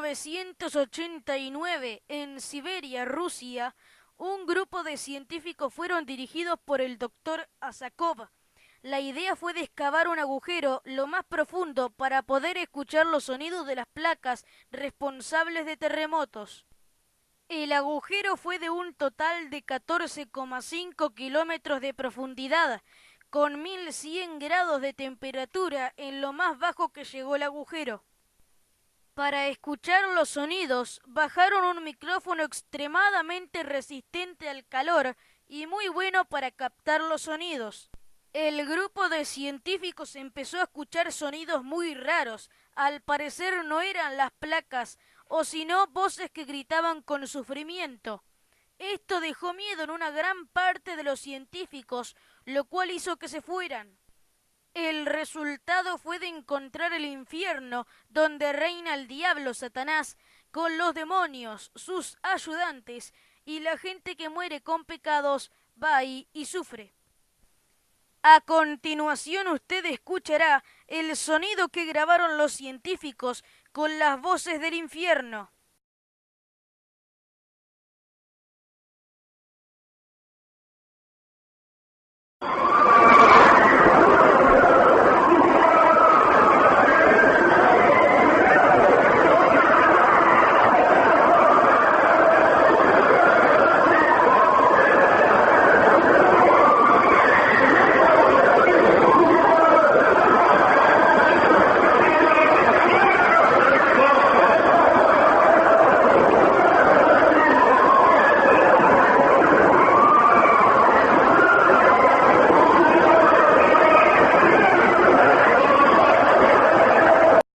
1989, en Siberia, Rusia, un grupo de científicos fueron dirigidos por el doctor Asakov. La idea fue de excavar un agujero lo más profundo para poder escuchar los sonidos de las placas responsables de terremotos. El agujero fue de un total de 14,5 kilómetros de profundidad, con 1100 grados de temperatura en lo más bajo que llegó el agujero. Para escuchar los sonidos, bajaron un micrófono extremadamente resistente al calor y muy bueno para captar los sonidos. El grupo de científicos empezó a escuchar sonidos muy raros. Al parecer no eran las placas, o sino voces que gritaban con sufrimiento. Esto dejó miedo en una gran parte de los científicos, lo cual hizo que se fueran. El resultado fue de encontrar el infierno, donde reina el diablo Satanás, con los demonios, sus ayudantes, y la gente que muere con pecados va ahí y sufre. A continuación usted escuchará el sonido que grabaron los científicos con las voces del infierno.